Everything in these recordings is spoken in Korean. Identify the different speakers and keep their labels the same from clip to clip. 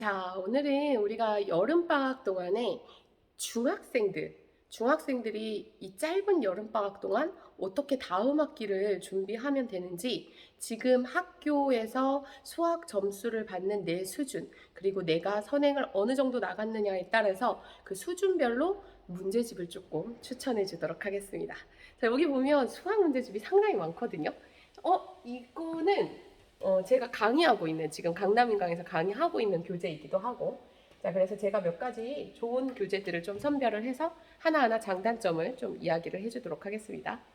Speaker 1: 자, 오늘은 우리가 여름방학 동안에 중학생들이 이 짧은 여름방학 동안 어떻게 다음 학기를 준비하면 되는지, 지금 학교에서 수학 점수를 받는 내 수준, 그리고 내가 선행을 어느 정도 나갔느냐에 따라서 그 수준별로 문제집을 조금 추천해 주도록 하겠습니다. 자, 여기 보면 수학 문제집이 상당히 많거든요. 이거는 제가 강의하고 있는, 지금 강남인강에서 강의하고 있는 교재이기도 하고, 자, 그래서 제가 몇 가지 좋은 교재들을 좀 선별을 해서 하나하나 장단점을 좀 이야기를 해주도록 하겠습니다.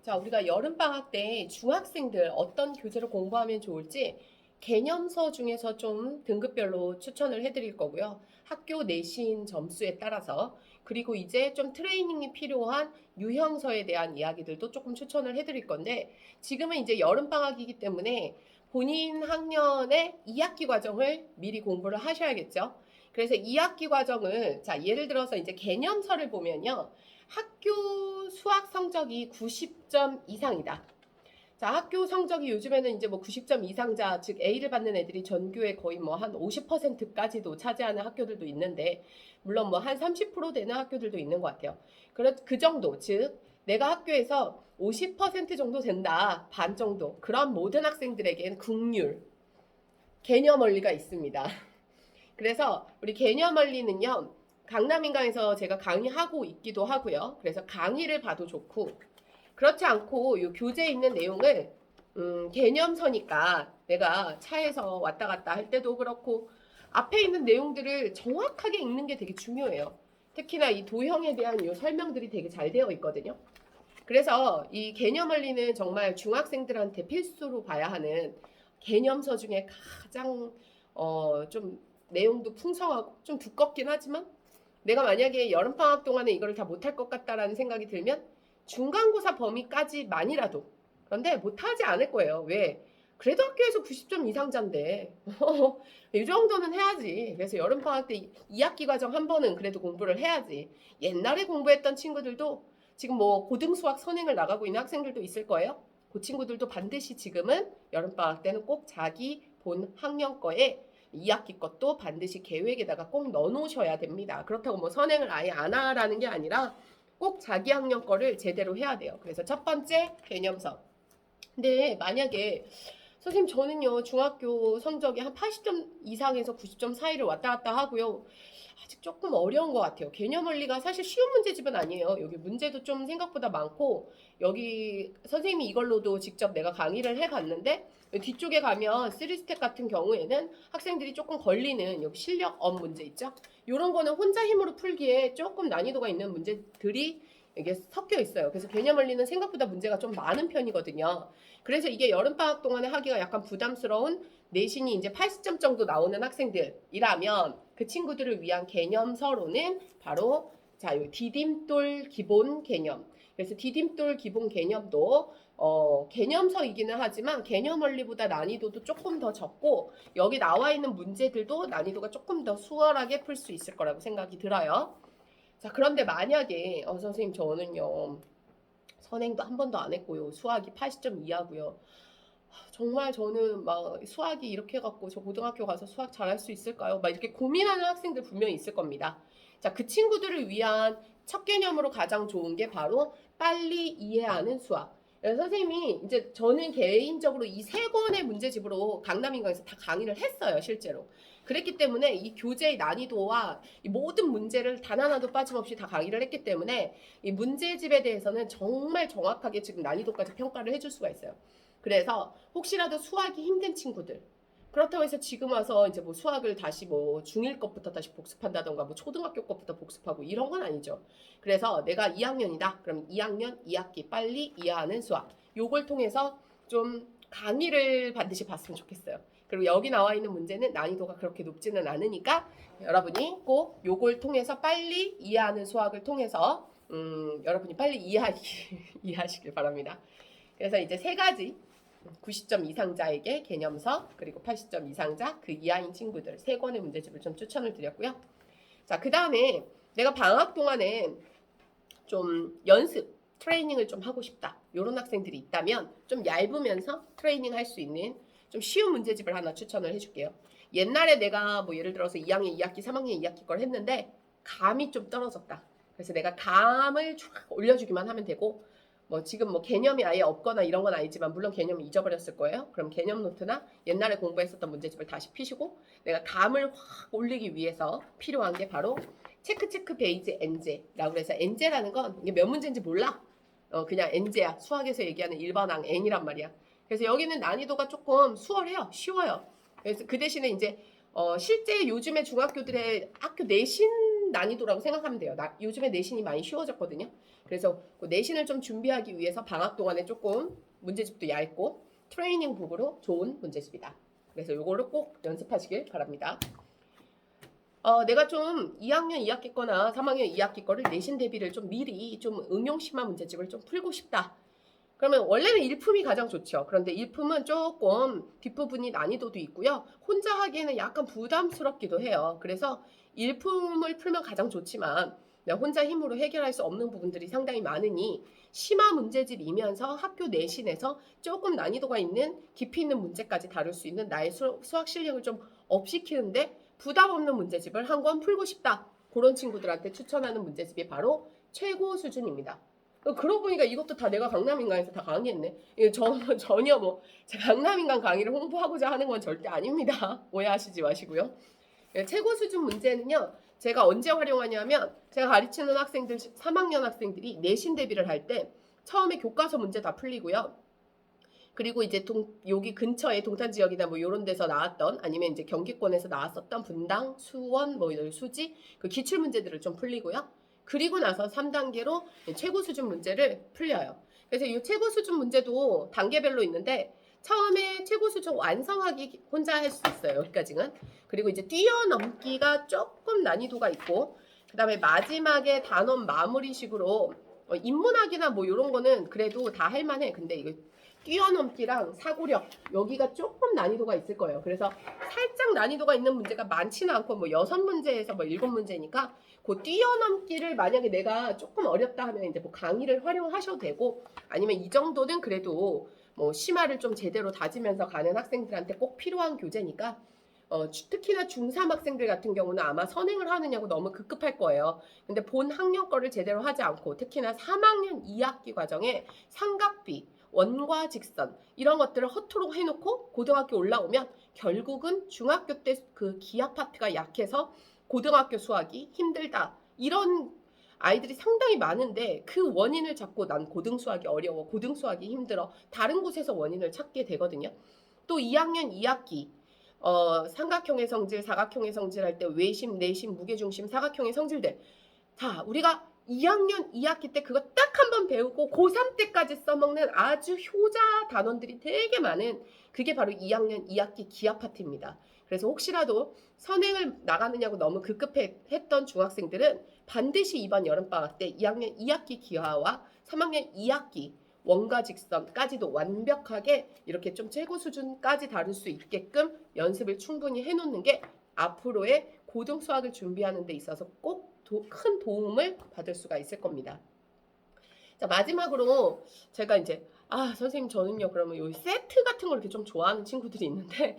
Speaker 1: 자, 우리가 여름방학 때 중학생들 어떤 교재를 공부하면 좋을지 개념서 중에서 좀 등급별로 추천을 해드릴 거고요. 학교 내신 점수에 따라서, 그리고 이제 좀 트레이닝이 필요한 유형서에 대한 이야기들도 조금 추천을 해드릴 건데, 지금은 이제 여름방학이기 때문에 본인 학년의 2학기 과정을 미리 공부를 하셔야겠죠. 그래서 2학기 과정을, 자, 예를 들어서 이제 개념서를 보면요. 학교 수학 성적이 90점 이상이다. 자, 학교 성적이 요즘에는 이제 뭐 90점 이상자, 즉 A를 받는 애들이 전교의 거의 뭐 한 50%까지도 차지하는 학교들도 있는데, 물론 뭐 한 30% 되는 학교들도 있는 것 같아요. 그 정도, 즉 내가 학교에서 50% 정도 된다, 반 정도, 그런 모든 학생들에게는 국률, 개념 원리가 있습니다. 그래서 우리 개념 원리는요, 강남인강에서 제가 강의하고 있기도 하고요. 그래서 강의를 봐도 좋고, 그렇지 않고 이 교재에 있는 내용을 개념서니까 내가 차에서 왔다 갔다 할 때도 그렇고 앞에 있는 내용들을 정확하게 읽는 게 되게 중요해요. 특히나 이 도형에 대한 이 설명들이 되게 잘 되어 있거든요. 그래서 이 개념 원리는 정말 중학생들한테 필수로 봐야 하는 개념서 중에 가장 좀 내용도 풍성하고 좀 두껍긴 하지만, 내가 만약에 여름방학 동안에 이거를 다 못할 것 같다라는 생각이 들면 중간고사 범위까지만이라도, 그런데 못하지 않을 거예요. 왜? 그래도 학교에서 90점 이상자인데 이 정도는 해야지. 그래서 여름방학 때 2학기 과정 한 번은 그래도 공부를 해야지. 옛날에 공부했던 친구들도 지금 뭐 고등수학 선행을 나가고 있는 학생들도 있을 거예요. 그 친구들도 반드시 지금은 여름방학 때는 꼭 자기 본 학년 거에 2학기 것도 반드시 계획에다가 꼭 넣어놓으셔야 됩니다. 그렇다고 뭐 선행을 아예 안 하라는 게 아니라 꼭 자기 학년 거를 제대로 해야 돼요. 그래서 첫 번째 개념서. 근데 만약에 선생님 저는요 중학교 성적이 한 80점 이상에서 90점 사이를 왔다 갔다 하고요. 아직 조금 어려운 것 같아요. 개념 원리가 사실 쉬운 문제집은 아니에요. 여기 문제도 좀 생각보다 많고, 여기 선생님이 이걸로도 직접 내가 강의를 해봤는데, 뒤쪽에 가면 3스텝 같은 경우에는 학생들이 조금 걸리는 여기 실력업 문제 있죠? 이런 거는 혼자 힘으로 풀기에 조금 난이도가 있는 문제들이 이게 섞여 있어요. 그래서 개념 원리는 생각보다 문제가 좀 많은 편이거든요. 그래서 이게 여름방학 동안에 하기가 약간 부담스러운, 내신이 이제 80점 정도 나오는 학생들이라면 그 친구들을 위한 개념서로는 바로 자, 요 디딤돌 기본 개념. 그래서 디딤돌 기본 개념도 개념서이기는 하지만 개념 원리보다 난이도도 조금 더 적고, 여기 나와 있는 문제들도 난이도가 조금 더 수월하게 풀 수 있을 거라고 생각이 들어요. 자, 그런데 만약에 선생님 저는요 선행도 한 번도 안 했고요, 수학이 80점 이하고요, 정말 저는 막 수학이 이렇게 해갖고 저 고등학교 가서 수학 잘할 수 있을까요? 막 이렇게 고민하는 학생들 분명히 있을 겁니다. 자, 그 친구들을 위한 첫 개념으로 가장 좋은 게 바로 빨리 이해하는 수학. 그래서 선생님이 이제 저는 개인적으로 이 세 권의 문제집으로 강남인강에서 다 강의를 했어요, 실제로. 그랬기 때문에 이 교재의 난이도와 이 모든 문제를 단 하나도 빠짐없이 다 강의를 했기 때문에 이 문제집에 대해서는 정말 정확하게 지금 난이도까지 평가를 해줄 수가 있어요. 그래서 혹시라도 수학이 힘든 친구들, 그렇다고 해서 지금 와서 이제 뭐 수학을 다시 뭐 중1 것부터 다시 복습한다던가 뭐 초등학교 것부터 복습하고 이런 건 아니죠. 그래서 내가 2학년이다. 그럼 2학년 2학기 빨리 이해하는 수학. 요걸 통해서 좀 강의를 반드시 봤으면 좋겠어요. 그리고 여기 나와 있는 문제는 난이도가 그렇게 높지는 않으니까 여러분이 꼭 요걸 통해서 빨리 이해하는 수학을 통해서 여러분이 빨리 이해하시길 바랍니다. 그래서 이제 세 가지, 90점 이상자에게 개념서, 그리고 80점 이상자 그 이하인 친구들 세 권의 문제집을 좀 추천을 드렸고요. 자, 그 다음에 내가 방학 동안에 좀 연습 트레이닝을 좀 하고 싶다, 이런 학생들이 있다면 좀 얇으면서 트레이닝 할 수 있는 좀 쉬운 문제집을 하나 추천을 해줄게요. 옛날에 내가 뭐 예를 들어서 2학년 2학기, 3학년 2학기 걸 했는데 감이 좀 떨어졌다. 그래서 내가 감을 쫙 올려주기만 하면 되고 뭐 지금 뭐 개념이 아예 없거나 이런 건 아니지만 물론 개념을 잊어버렸을 거예요. 그럼 개념 노트나 옛날에 공부했었던 문제집을 다시 피시고 내가 감을 확 올리기 위해서 필요한 게 바로 체크 베이즈 엔제라고 해서 엔제라는 건 이게 몇 문제인지 몰라. 그냥 엔제야. 수학에서 얘기하는 일반항 N이란 말이야. 그래서 여기는 난이도가 조금 수월해요. 쉬워요. 그래서 그 대신에 이제 실제 요즘에 중학교들의 학교 내신 난이도라고 생각하면 돼요. 요즘에 내신이 많이 쉬워졌거든요. 그래서 그 내신을 좀 준비하기 위해서 방학 동안에 조금 문제집도 얇고 트레이닝북으로 좋은 문제집이다. 그래서 요거를 꼭 연습하시길 바랍니다. 내가 좀 2학년 2학기 거나 3학년 2학기 거를 내신 대비를 좀 미리 좀 응용 심화 문제집을 좀 풀고 싶다. 그러면 원래는 일품이 가장 좋죠. 그런데 일품은 조금 뒷부분이 난이도도 있고요. 혼자 하기에는 약간 부담스럽기도 해요. 그래서 일품을 풀면 가장 좋지만 혼자 힘으로 해결할 수 없는 부분들이 상당히 많으니 심화 문제집이면서 학교 내신에서 조금 난이도가 있는 깊이 있는 문제까지 다룰 수 있는 나의 수학 실력을 좀 업시키는데 부담 없는 문제집을 한 권 풀고 싶다. 그런 친구들한테 추천하는 문제집이 바로 최고 수준입니다. 그러고 보니까 이것도 다 내가 강남인강에서 다 강의했네. 전혀 뭐 제가 강남인강 강의를 홍보하고자 하는 건 절대 아닙니다. 오해하시지 마시고요. 최고 수준 문제는요. 제가 언제 활용하냐면 제가 가르치는 학생들 3학년 학생들이 내신 대비를 할 때 처음에 교과서 문제 다 풀리고요. 그리고 이제 여기 근처에 동탄 지역이나 뭐 이런 데서 나왔던 아니면 이제 경기권에서 나왔었던 분당, 수원, 뭐 이런 수지 그 기출 문제들을 좀 풀리고요. 그리고 나서 3단계로 최고 수준 문제를 풀려요. 그래서 이 최고 수준 문제도 단계별로 있는데 처음에 최고 수준 완성하기 혼자 할 수 있어요. 여기까지는. 그리고 이제 뛰어넘기가 조금 난이도가 있고 그 다음에 마지막에 단원 마무리식으로 인문학이나 뭐 이런 거는 그래도 다 할만해. 근데 이거 뛰어넘기랑 사고력 여기가 조금 난이도가 있을 거예요. 그래서 살짝 난이도가 있는 문제가 많지는 않고 뭐 6문제에서 뭐 7문제니까 그 뛰어넘기를 만약에 내가 조금 어렵다 하면 이제 뭐 강의를 활용하셔도 되고 아니면 이 정도는 그래도 뭐 심화를 좀 제대로 다지면서 가는 학생들한테 꼭 필요한 교재니까 특히나 중3 학생들 같은 경우는 아마 선행을 하느냐고 너무 급급할 거예요. 근데 본 학년 거를 제대로 하지 않고 특히나 3학년 2학기 과정에 삼각비 원과 직선 이런 것들을 허투루 해놓고 고등학교 올라오면 결국은 중학교 때 그 기하 파트가 약해서 고등학교 수학이 힘들다 이런 아이들이 상당히 많은데 그 원인을 잡고 난 고등 수학이 어려워 고등 수학이 힘들어 다른 곳에서 원인을 찾게 되거든요. 또 2학년 2학기 삼각형의 성질, 사각형의 성질 할 때 외심, 내심, 무게중심, 사각형의 성질들 자 우리가 2학년 2학기 때 그거 딱 한 번 배우고 고3 때까지 써먹는 아주 효자 단원들이 되게 많은 그게 바로 2학년 2학기 기하 파트입니다. 그래서 혹시라도 선행을 나가느냐고 너무 급급했던 중학생들은 반드시 이번 여름방학 때 2학년 2학기 기하와 3학년 2학기 원과 직선까지도 완벽하게 이렇게 좀 최고 수준까지 다룰 수 있게끔 연습을 충분히 해놓는 게 앞으로의 고등 수학을 준비하는 데 있어서 꼭 큰 도움을 받을 수가 있을 겁니다. 자 마지막으로 제가 이제 선생님 저는요 그러면 요 세트 같은 걸 이렇게 좀 좋아하는 친구들이 있는데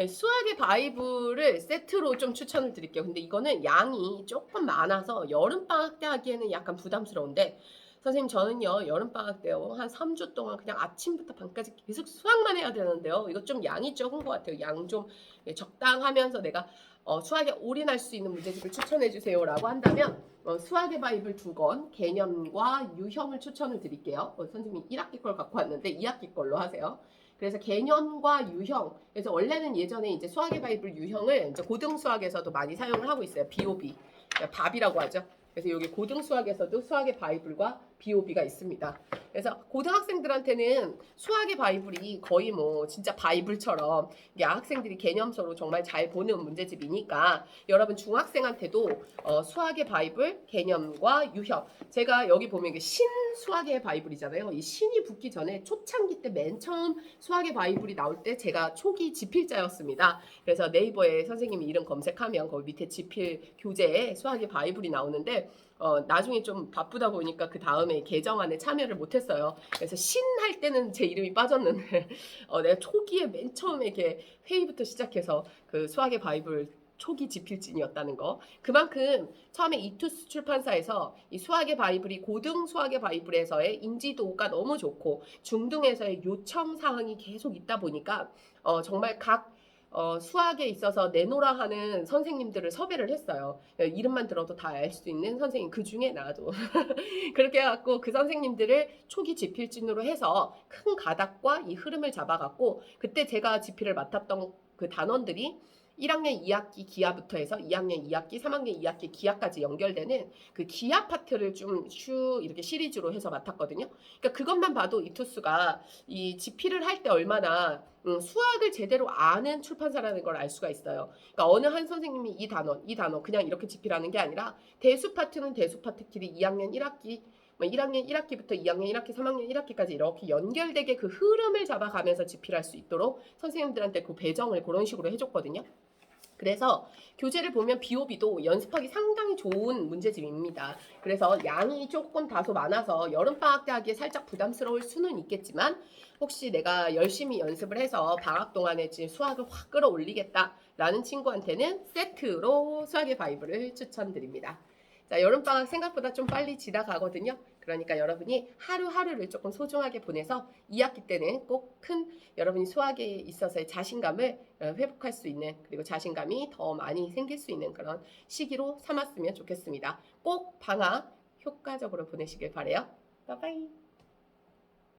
Speaker 1: 수학의 바이블을 세트로 좀 추천을 드릴게요. 근데 이거는 양이 조금 많아서 여름방학 때 하기에는 약간 부담스러운데 선생님 저는요 여름방학 때요 한 3주 동안 그냥 아침부터 밤까지 계속 수학만 해야 되는데요. 이거 좀 양이 적은 것 같아요. 양 좀 적당하면서 내가 수학에 올인할 수 있는 문제집을 추천해 주세요 라고 한다면 수학의 바이블 2권 개념과 유형을 추천을 드릴게요. 선생님이 1학기 걸 갖고 왔는데 2학기 걸로 하세요. 그래서 개념과 유형 그래서 원래는 예전에 이제 수학의 바이블 유형을 이제 고등 수학에서도 많이 사용을 하고 있어요. BOB 밥이라고 하죠. 그래서 여기 고등 수학에서도 수학의 바이블과 BOB가 있습니다. 그래서 고등학생들한테는 수학의 바이블이 거의 뭐 진짜 바이블처럼 학생들이 개념서로 정말 잘 보는 문제집이니까 여러분 중학생한테도 수학의 바이블, 개념과 유형 제가 여기 보면 이게 신 수학의 바이블이잖아요. 이 신이 붙기 전에 초창기 때 맨 처음 수학의 바이블이 나올 때 제가 초기 지필자였습니다. 그래서 네이버에 선생님이 이름 검색하면 거기 밑에 지필 교재에 수학의 바이블이 나오는데 나중에 좀 바쁘다 보니까 그 다음에 개정안에 참여를 못했어요. 그래서 신할 때는 제 이름이 빠졌는데 내가 초기에 맨 처음에 이렇게 회의부터 시작해서 그 수학의 바이블 초기 집필진이었다는 거. 그만큼 처음에 이투스 출판사에서 이 수학의 바이블이 고등 수학의 바이블에서의 인지도가 너무 좋고 중등에서의 요청 사항이 계속 있다 보니까 정말 각 수학에 있어서 내노라 하는 선생님들을 섭외를 했어요. 이름만 들어도 다 알 수 있는 선생님, 그 중에 나도. 그렇게 해갖고 그 선생님들을 초기 집필진으로 해서 큰 가닥과 이 흐름을 잡아갖고 그때 제가 집필을 맡았던 그 단원들이 1학년 2학기 기하부터 해서 2학년 2학기, 3학년 2학기 기하까지 연결되는 그 기하 파트를 좀 이렇게 시리즈로 해서 맡았거든요. 그러니까 그것만 봐도 이투스가 이 집필을 할 때 얼마나 수학을 제대로 아는 출판사라는 걸 알 수가 있어요. 그러니까 어느 한 선생님이 이 단원 그냥 이렇게 집필하는 게 아니라 대수 파트는 대수 파트끼리 2학년 1학기 1학년 1학기부터 2학년 1학기, 3학년 1학기까지 이렇게 연결되게 그 흐름을 잡아가면서 집필할 수 있도록 선생님들한테 그 배정을 그런 식으로 해줬거든요. 그래서 교재를 보면 BOB도 연습하기 상당히 좋은 문제집입니다. 그래서 양이 조금 다소 많아서 여름방학 때 하기에 살짝 부담스러울 수는 있겠지만 혹시 내가 열심히 연습을 해서 방학 동안에 지금 수학을 확 끌어올리겠다라는 친구한테는 세트로 수학의 바이블을 추천드립니다. 자, 여름방학 생각보다 좀 빨리 지나가거든요. 그러니까 여러분이 하루하루를 조금 소중하게 보내서 2학기 때는 꼭 큰 여러분이 수학에 있어서의 자신감을 회복할 수 있는 그리고 자신감이 더 많이 생길 수 있는 그런 시기로 삼았으면 좋겠습니다. 꼭 방학 효과적으로 보내시길 바래요. 바이바이.